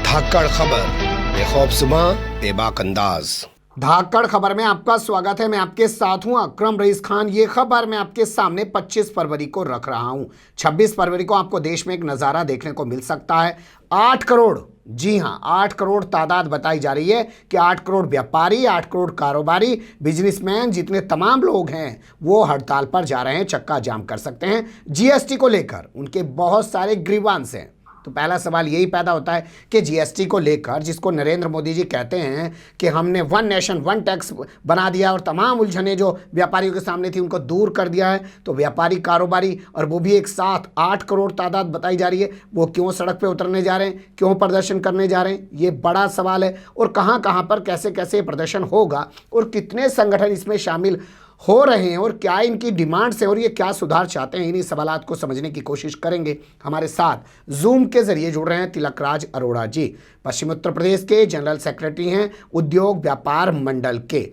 धाकड़ खबर, बेखौफसमा बेबाक अंदाज। धाकड़ खबर में आपका स्वागत है। मैं आपके साथ हूं अकरम रईस खान। ये खबर मैं आपके सामने 25 फरवरी को रख रहा हूं। 26 फरवरी को आपको देश में एक नज़ारा देखने को मिल सकता है। 8 करोड़, जी हां, 8 करोड़ तादाद बताई जा रही है कि 8 करोड़ व्यापारी, 8 करोड़ कारोबारी, बिजनेसमैन, जितने तमाम लोग हैं वो हड़ताल पर जा रहे हैं, चक्का जाम कर सकते हैं। जीएसटी को लेकर उनके बहुत सारे ग्रीवांस हैं। तो पहला सवाल यही पैदा होता है कि जीएसटी को लेकर, जिसको नरेंद्र मोदी जी कहते हैं कि हमने वन नेशन वन टैक्स बना दिया और तमाम उलझने जो व्यापारियों के सामने थी उनको दूर कर दिया है, तो व्यापारी, कारोबारी, और वो भी एक साथ 8 करोड़ तादाद बताई जा रही है, वो क्यों सड़क पे उतरने जा रहे हैं, क्यों प्रदर्शन करने जा रहे हैं, ये बड़ा सवाल है। और कहां कहां पर कैसे कैसे प्रदर्शन होगा और कितने संगठन इसमें शामिल हो रहे हैं और क्या इनकी डिमांड्स है और ये क्या सुधार चाहते हैं, इन्हीं सवालात को समझने की कोशिश करेंगे। हमारे साथ जूम के जरिए जुड़ रहे हैं तिलक राज अरोड़ा जी, पश्चिम उत्तर प्रदेश के जनरल सेक्रेटरी हैं उद्योग व्यापार मंडल के।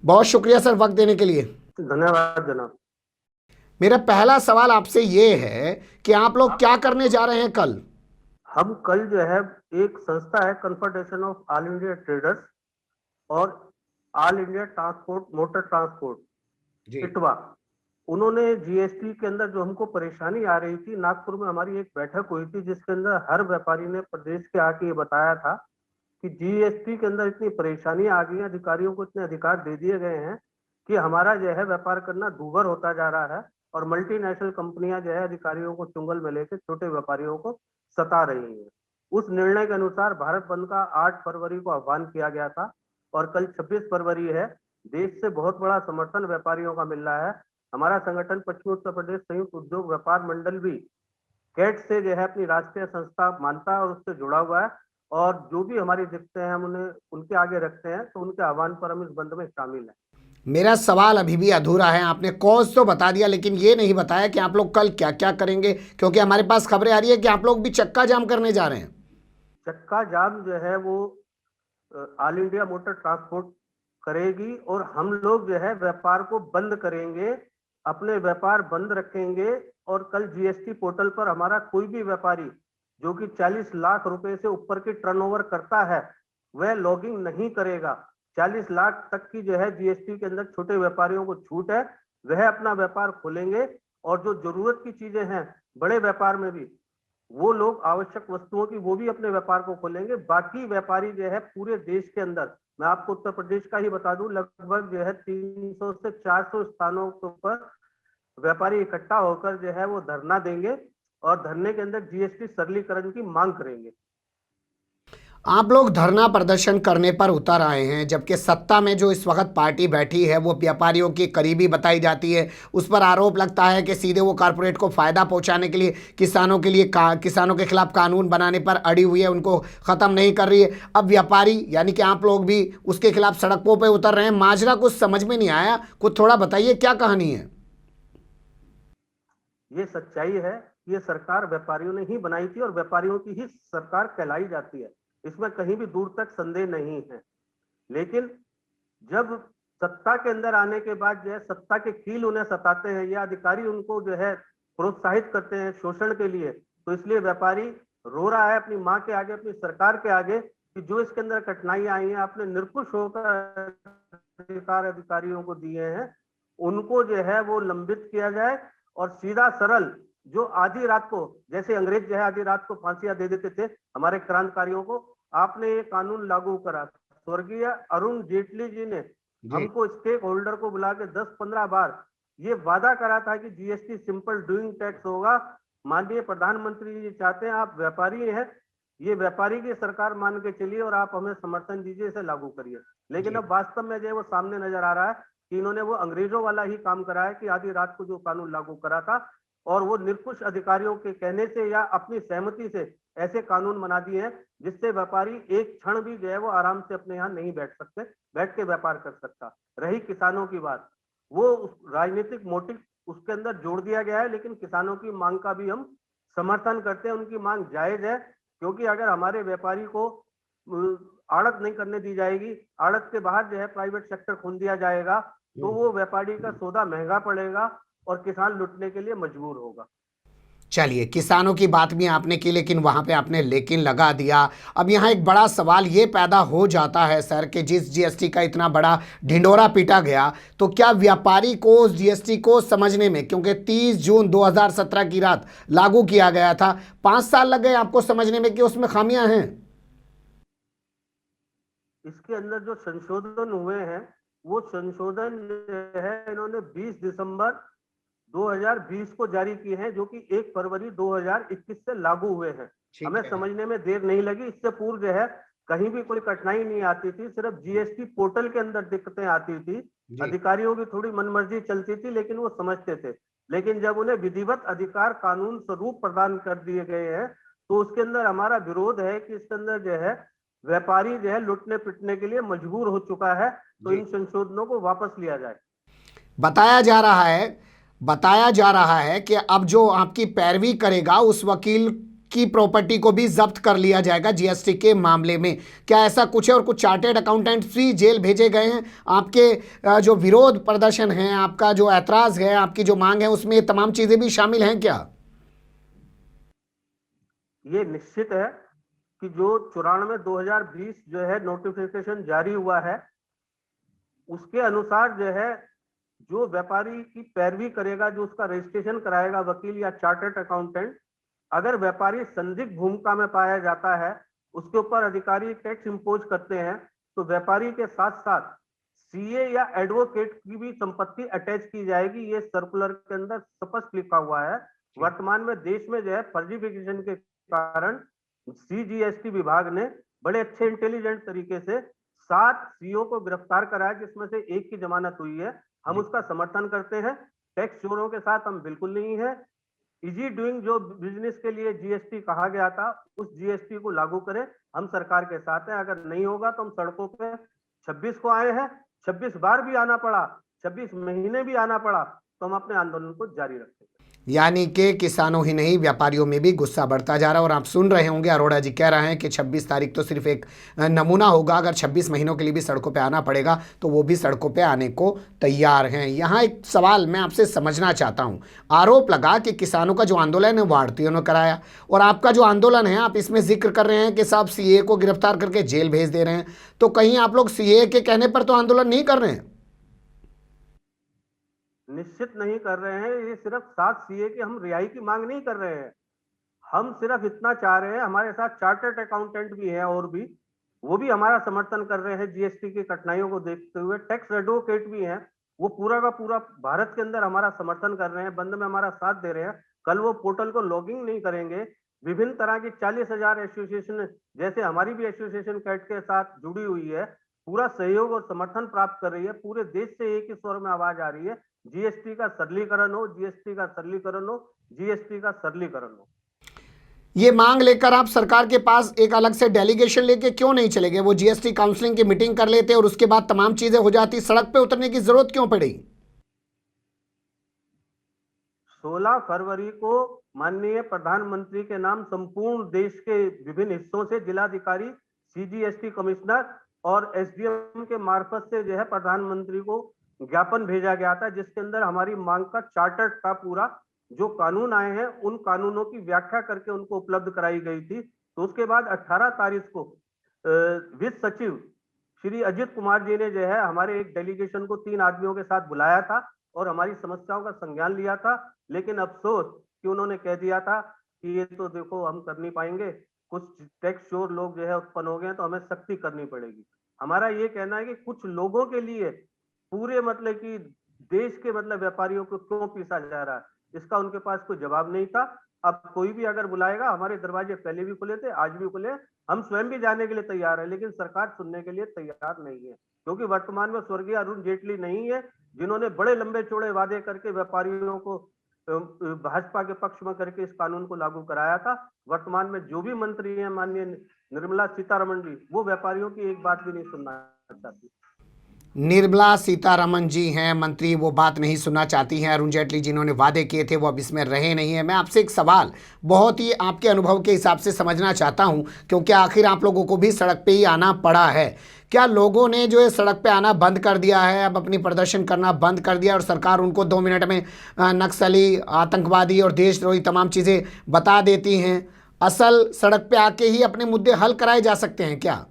बहुत शुक्रिया सर वक्त देने के लिए। धन्यवाद जनाब। मेरा पहला सवाल आपसे ये है कि आप लोग क्या करने जा रहे हैं कल? हम कल जो है, एक संस्था है confederation of all India traders और all India transport motor transport इटवा, उन्होंने जीएसटी के अंदर जो हमको परेशानी आ रही थी, नागपुर में हमारी एक बैठक हुई थी जिसके अंदर हर व्यापारी ने प्रदेश के आके ये बताया था कि जीएसटी के अंदर इतनी परेशानी आ गई है, अधिकारियों को इतने अधिकार दे दिए गए हैं कि हमारा जो है व्यापार करना दूभर होता जा रहा है और मल्टीनेशनल कंपनियां जो है अधिकारियों को चुंगल में लेकर छोटे व्यापारियों को सता रही हैं। उस निर्णय के अनुसार भारत बंद का 8 फरवरी को आह्वान किया गया था और कल 26 फरवरी है। देश से बहुत बड़ा समर्थन व्यापारियों का मिल रहा है। हमारा संगठन पश्चिमी उत्तर प्रदेश संयुक्त उद्योग व्यापार मंडल भी कैट से जो है अपनी राष्ट्रीय संस्था मानता है और उससे जुड़ा हुआ है, और जो भी हमारी दिक्कतें हैं हम उन्हें उनके आगे रखते हैं, तो उनके आह्वान पर हम इस बंद में शामिल हैं। मेरा सवाल अभी भी अधूरा है। आपने कॉज तो बता दिया लेकिन ये नहीं बताया कि आप लोग कल क्या क्या करेंगे, क्योंकि हमारे पास खबरें आ रही है कि आप लोग भी चक्का जाम करने जा रहे हैं। चक्का जाम जो है वो ऑल इंडिया मोटर ट्रांसपोर्ट करेगी और हम लोग जो है व्यापार को बंद करेंगे, अपने व्यापार बंद रखेंगे। और कल जीएसटी पोर्टल पर हमारा कोई भी व्यापारी जो कि 40 लाख रुपए से ऊपर की टर्नओवर करता है वह लॉगिंग नहीं करेगा। 40 लाख तक की जो है जीएसटी के अंदर छोटे व्यापारियों को छूट है, वह अपना व्यापार खोलेंगे। और जो जरूरत की चीजें हैं बड़े व्यापार में भी, वो लोग आवश्यक वस्तुओं की वो भी अपने व्यापार को खोलेंगे। बाकी व्यापारी जो है पूरे देश के अंदर, मैं आपको उत्तर प्रदेश का ही बता दूं, लगभग जो है 300 से 400 स्थानों पर व्यापारी इकट्ठा होकर जो है वो धरना देंगे और धरने के अंदर जीएसटी सरलीकरण की मांग करेंगे। आप लोग धरना प्रदर्शन करने पर उतर आए हैं, जबकि सत्ता में जो इस वक्त पार्टी बैठी है वो व्यापारियों की करीबी बताई जाती है। उस पर आरोप लगता है कि सीधे वो कारपोरेट को फायदा पहुंचाने के लिए किसानों के लिए किसानों के खिलाफ कानून बनाने पर अड़ी हुई है, उनको खत्म नहीं कर रही है। अब व्यापारी यानी कि आप लोग भी उसके खिलाफ सड़कों पर उतर रहे हैं। माजरा कुछ समझ में नहीं आया, कुछ थोड़ा बताइए क्या कहानी है। ये सच्चाई है, ये सरकार व्यापारियों ने ही बनाई थी और व्यापारियों की ही सरकार कहलाई जाती है, इसमें कहीं भी दूर तक संदेह नहीं है। लेकिन जब सत्ता के अंदर आने के बाद जो है सत्ता के कील उन्हें सताते हैं या अधिकारी उनको जो है प्रोत्साहित करते हैं शोषण के लिए, तो इसलिए व्यापारी रो रहा है अपनी माँ के आगे, अपनी सरकार के आगे, कि जो इसके अंदर कठिनाइयां आई हैं आपने निरंकुश होकर अधिकार अधिकारियों को दिए हैं, उनको जो है वो लंबित किया जाए। और सीधा सरल, जो आधी रात को, जैसे अंग्रेज जो है आधी रात को फांसियां दे देते थे हमारे क्रांतिकारियों को, आपने ये कानून लागू करा। स्वर्गीय अरुण जेटली जी ने हमको स्टेक होल्डर को बुला के 10-15 बार ये वादा करा था कि जीएसटी सिंपल डूइंग टैक्स होगा। माननीय प्रधानमंत्री जी चाहते हैं, आप व्यापारी हैं, ये व्यापारी की सरकार मान के चलिए और आप हमें समर्थन दीजिए, इसे लागू करिए। लेकिन अब वास्तव में जो है वो सामने नजर आ रहा है कि इन्होंने वो अंग्रेजों वाला ही काम करा है कि आधी रात को जो कानून लागू करा था और वो निरंकुश अधिकारियों के कहने से या अपनी सहमति से ऐसे कानून बना दिए हैं जिससे व्यापारी एक क्षण भी जो है वो आराम से अपने यहाँ नहीं बैठ सकते, बैठ के व्यापार कर सकता। रही किसानों की बात, वो राजनीतिक मोटिव उसके अंदर जोड़ दिया गया है, लेकिन किसानों की मांग का भी हम समर्थन करते हैं। उनकी मांग जायज है, क्योंकि अगर हमारे व्यापारी को आड़त नहीं करने दी जाएगी, आड़त के बाहर जो है प्राइवेट सेक्टर खोल दिया जाएगा, तो वो व्यापारी का सौदा महंगा पड़ेगा और किसान लुटने के लिए मजबूर होगा। चलिए, किसानों की बात भी आपने की, लेकिन वहां पे आपने लेकिन लगा दिया। अब यहाँ एक बड़ा सवाल ये पैदा हो जाता है सर कि जिस जीएसटी का इतना बड़ा ढिंडोरा पीटा गया, तो क्या व्यापारी को उस जीएसटी को समझने में, क्योंकि 30 जून 2017 की रात लागू किया गया था, 5 साल लग गए आपको समझने में कि उसमें खामियां हैं? इसके अंदर जो संशोधन हुए हैं, वो संशोधन जो है इन्होंने 20 दिसंबर 2020 को जारी किए हैं, जो कि 1 फरवरी 2021 से लागू हुए हैं। ठीक हमें है। समझने में देर नहीं लगी। इससे पूर्व जो है कहीं भी कोई कठिनाई नहीं आती थी, सिर्फ जीएसटी पोर्टल के अंदर दिक्कतें आती थी। जी। अधिकारियों की थोड़ी मनमर्जी चलती थी, लेकिन वो समझते थे। लेकिन जब उन्हें विधिवत अधिकार कानून स्वरूप प्रदान कर दिए गए हैं, तो उसके अंदर हमारा विरोध है कि इसके अंदर जो है व्यापारी जो है लुटने पिटने के लिए मजबूर हो चुका है। तो जी। इन संशोधनों को वापस लिया जाए। बताया जा रहा है बताया जा रहा है कि अब जो आपकी पैरवी करेगा उस वकील की प्रॉपर्टी को भी जब्त कर लिया जाएगा जीएसटी के मामले में। क्या ऐसा कुछ है? और कुछ चार्टेड अकाउंटेंट भी जेल भेजे गए हैं। आपके जो विरोध प्रदर्शन है, आपका जो ऐतराज है, आपकी जो मांग है, उसमें ये तमाम चीजें भी शामिल हैं क्या? ये निश्चित है कि जो 94/2020 जो है नोटिफिकेशन जारी हुआ है, उसके अनुसार जो है जो व्यापारी की पैरवी करेगा, जो उसका रजिस्ट्रेशन कराएगा वकील या चार्टर्ड अकाउंटेंट, अगर व्यापारी संदिग्ध भूमिका में पाया जाता है, उसके ऊपर अधिकारी टैक्स इंपोज करते हैं, तो व्यापारी के साथ साथ सीए या एडवोकेट की भी संपत्ति अटैच की जाएगी। ये सर्कुलर के अंदर स्पष्ट लिखा हुआ है। वर्तमान में देश में जो है फर्जीफिकेशन के कारण सीजीएसटी विभाग ने बड़े अच्छे इंटेलिजेंट तरीके से 7 सीओ को गिरफ्तार कराया, जिसमें से एक की जमानत हुई है। हम उसका समर्थन करते हैं। टैक्स चोरों के साथ हम बिल्कुल नहीं है। इजी डूइंग जो बिजनेस के लिए जीएसटी कहा गया था, उस जीएसटी को लागू करें। हम सरकार के साथ हैं। अगर नहीं होगा तो हम सड़कों पे 26 को आए हैं। 26 बार भी आना पड़ा, 26 महीने भी आना पड़ा, तो हम अपने आंदोलन को जारी रखेंगे। यानी कि किसानों ही नहीं, व्यापारियों में भी गुस्सा बढ़ता जा रहा है। और आप सुन रहे होंगे, अरोड़ा जी कह रहे हैं कि 26 तारीख तो सिर्फ एक नमूना होगा। अगर 26 महीनों के लिए भी सड़कों पे आना पड़ेगा तो वो भी सड़कों पे आने को तैयार हैं। यहाँ एक सवाल मैं आपसे समझना चाहता हूँ। आरोप लगा कि किसानों का जो आंदोलन है वो आड़तियों ने कराया, और आपका जो आंदोलन है, आप इसमें जिक्र कर रहे हैं कि साहब सीए को गिरफ्तार करके जेल भेज दे रहे हैं। तो कहीं आप लोग सीए के कहने पर तो आंदोलन नहीं कर रहे हैं? निश्चित नहीं कर रहे हैं। ये सिर्फ 7 सीए की हम रिहाई की मांग नहीं कर रहे हैं। हम सिर्फ इतना चाह रहे हैं, हमारे साथ चार्टर्ड अकाउंटेंट भी है और भी, वो भी हमारा समर्थन कर रहे हैं जीएसटी की कठिनाइयों को देखते हुए। टैक्स एडवोकेट भी हैं, वो पूरा का पूरा भारत के अंदर हमारा समर्थन कर रहे हैं, बंद में हमारा साथ दे रहे हैं। कल वो पोर्टल को लॉगिंग नहीं करेंगे। विभिन्न तरह की 40,000 एसोसिएशन, जैसे हमारी भी एसोसिएशन कैट के साथ जुड़ी हुई है, पूरा सहयोग और समर्थन प्राप्त कर रही है। पूरे देश से एक ही स्वर में आवाज आ रही है, जीएसटी का सरलीकरण हो, जीएसटी का सरलीकरण हो, जीएसटी का सरलीकरण हो। ये मांग लेकर आप सरकार के पास एक अलग से डेलीगेशन लेके क्यों नहीं चले गए? वो जीएसटी काउंसलिंग की मीटिंग कर लेते और उसके बाद तमाम चीजें हो जाती, सड़क पे उतरने की जरूरत क्यों पड़ी? 16 फरवरी को माननीय प्रधानमंत्री के नाम संपूर्ण देश के विभिन्न हिस्सों से जिलाधिकारी, सीजीएसटी कमिश्नर और एसडीएम के मार्फत से जो है प्रधानमंत्री को ज्ञापन भेजा गया था, जिसके अंदर हमारी मांग का चार्टर था। पूरा जो कानून आए हैं उन कानूनों की व्याख्या करके उनको उपलब्ध कराई गई थी। तो उसके बाद 18 तारीख को वित्त सचिव श्री अजित कुमार जी ने जो है हमारे एक डेलीगेशन को 3 आदमियों के साथ बुलाया था और हमारी समस्याओं का संज्ञान लिया था। लेकिन अफसोस कि उन्होंने कह दिया था कि ये तो देखो हम कर नहीं पाएंगे, कुछ टैक्स चोर लोग जो है उत्पन्न हो गए हैं, तो हमें सख्ती करनी पड़ेगी। हमारा ये कहना है कि कुछ लोगों के लिए पूरे मतलब कि देश के मतलब व्यापारियों को क्यों पीसा जा रहा है, इसका उनके पास कोई जवाब नहीं था। अब कोई भी अगर बुलाएगा, हमारे दरवाजे पहले भी खुले थे, आज भी खुले, हम स्वयं भी जाने के लिए तैयार है, लेकिन सरकार सुनने के लिए तैयार नहीं है। क्योंकि वर्तमान में स्वर्गीय अरुण जेटली नहीं है, जिन्होंने बड़े लंबे चौड़े वादे करके व्यापारियों को भाजपा के पक्ष में करके इस कानून को लागू कराया था। वर्तमान में जो भी मंत्री हैं, माननीय निर्मला सीतारमण जी, वो व्यापारियों की एक बात भी नहीं सुनना चाहती। निर्मला सीतारमण जी हैं मंत्री, वो बात नहीं सुनना चाहती हैं। अरुण जेटली जिन्होंने वादे किए थे वो अब इसमें रहे नहीं हैं। मैं आपसे एक सवाल बहुत ही आपके अनुभव के हिसाब से समझना चाहता हूं, क्योंकि आखिर आप लोगों को भी सड़क पे ही आना पड़ा है। क्या लोगों ने जो है सड़क पे आना बंद कर दिया है, अब अपनी प्रदर्शन करना बंद कर दिया और सरकार उनको 2 मिनट में नक्सली, आतंकवादी और देशद्रोही तमाम चीज़ें बता देती हैं? असल सड़क पे आके ही अपने मुद्दे हल कराए जा सकते हैं क्या?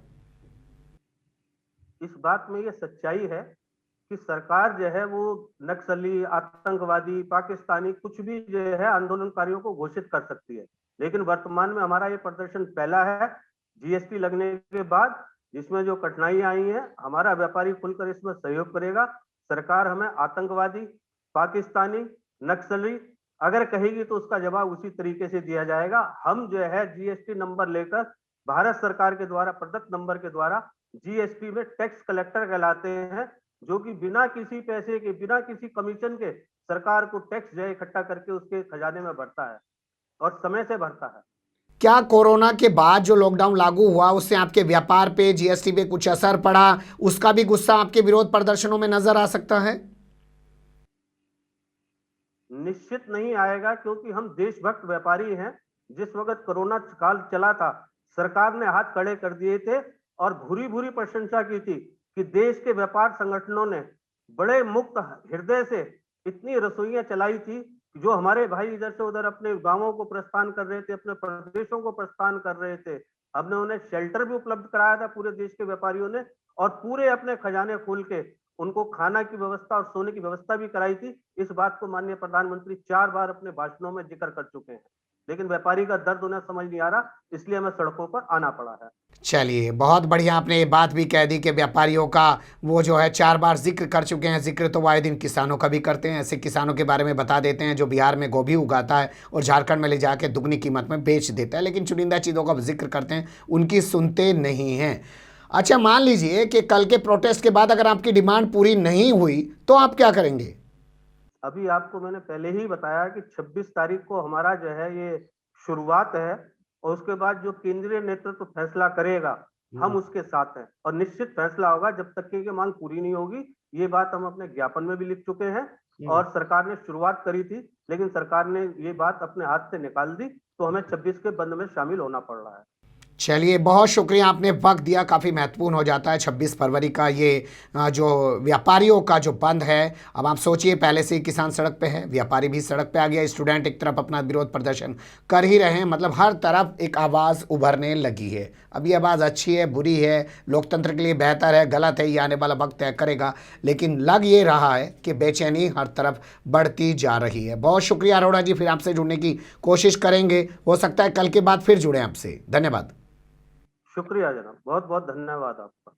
इस बात में ये सच्चाई है कि सरकार जो है वो नक्सली, आतंकवादी, पाकिस्तानी कुछ भी जो है आंदोलनकारियों को घोषित कर सकती है। लेकिन वर्तमान में हमारा ये प्रदर्शन पहला है जीएसटी लगने के बाद, जिसमें जो कठिनाइयां आई हैं, हमारा व्यापारी खुलकर इसमें सहयोग करेगा। सरकार हमें आतंकवादी, पाकिस्तानी, नक्सली अगर कहेगी तो उसका जवाब उसी तरीके से दिया जाएगा। हम जो है जीएसटी नंबर लेकर भारत सरकार के द्वारा प्रदत्त नंबर के द्वारा जीएसटी में टैक्स कलेक्टर कहलाते हैं, जो कि बिना किसी पैसे के, बिना किसी कमीशन के सरकार को टैक्स जो है इकट्ठा करके उसके खजाने में भरता है और समय से भरता है। क्या कोरोना के बाद जो लॉकडाउन लागू हुआ उससे आपके व्यापार पे, जीएसटी पे कुछ असर पड़ा? उसका भी गुस्सा आपके विरोध प्रदर्शनों में नजर आ सकता है? निश्चित नहीं आएगा, क्योंकि हम देशभक्त व्यापारी हैं। जिस वक्त कोरोना काल चला था, सरकार ने हाथ खड़े कर दिए थे और भूरी भूरी प्रशंसा की थी कि देश के व्यापार संगठनों ने बड़े मुक्त हृदय से इतनी रसोइयां चलाई थी, जो हमारे भाई इधर से उधर अपने गांवों को प्रस्थान कर रहे थे, अपने प्रदेशों को प्रस्थान कर रहे थे। हमने उन्हें शेल्टर भी उपलब्ध कराया था पूरे देश के व्यापारियों ने, और पूरे अपने खजाने खोल के उनको खाना की व्यवस्था और सोने की व्यवस्था भी कराई थी। इस बात को माननीय प्रधानमंत्री 4 बार अपने भाषणों में जिक्र कर चुके हैं, लेकिन व्यापारी का दर्द उन्हें समझ नहीं आ रहा, इसलिए हमें सड़कों पर आना पड़ा है। चलिए, बहुत बढ़िया, आपने ये बात भी कह दी कि व्यापारियों का वो जो है 4 बार जिक्र कर चुके हैं। जिक्र तो वो आए दिन किसानों का भी करते हैं। ऐसे किसानों के बारे में बता देते हैं जो बिहार में गोभी उगाता है और झारखंड में ले जाके दुगनी कीमत में बेच देता है, लेकिन चुनिंदा चीज़ों का जिक्र करते हैं, उनकी सुनते नहीं हैं। अच्छा, मान लीजिए कि कल के प्रोटेस्ट के बाद अगर आपकी डिमांड पूरी नहीं हुई तो आप क्या करेंगे? अभी आपको मैंने पहले ही बताया कि 26 तारीख को हमारा जो है ये शुरुआत है, और उसके बाद जो केंद्रीय नेतृत्व फैसला करेगा हम उसके साथ हैं, और निश्चित फैसला होगा जब तक कि ये मांग पूरी नहीं होगी। ये बात हम अपने ज्ञापन में भी लिख चुके हैं, और सरकार ने शुरुआत करी थी, लेकिन सरकार ने ये बात अपने हाथ से निकाल दी, तो हमें 26 के बंद में शामिल होना पड़ रहा है। चलिए, बहुत शुक्रिया, आपने वक्त दिया। काफ़ी महत्वपूर्ण हो जाता है 26 फरवरी का ये जो व्यापारियों का जो बंद है। अब आप सोचिए, पहले से ही किसान सड़क पे है, व्यापारी भी सड़क पे आ गया, स्टूडेंट एक तरफ अपना विरोध प्रदर्शन कर ही रहे हैं, मतलब हर तरफ एक आवाज़ उभरने लगी है। अब ये आवाज़ अच्छी है, बुरी है, लोकतंत्र के लिए बेहतर है, गलत है, ये आने वाला वक्त तय करेगा, लेकिन लग ये रहा है कि बेचैनी हर तरफ बढ़ती जा रही है। बहुत शुक्रिया अरोड़ा जी, फिर आपसे जुड़ने की कोशिश करेंगे, हो सकता है कल के बाद फिर जुड़ें आपसे। धन्यवाद। शुक्रिया जनाब, बहुत बहुत धन्यवाद आपका।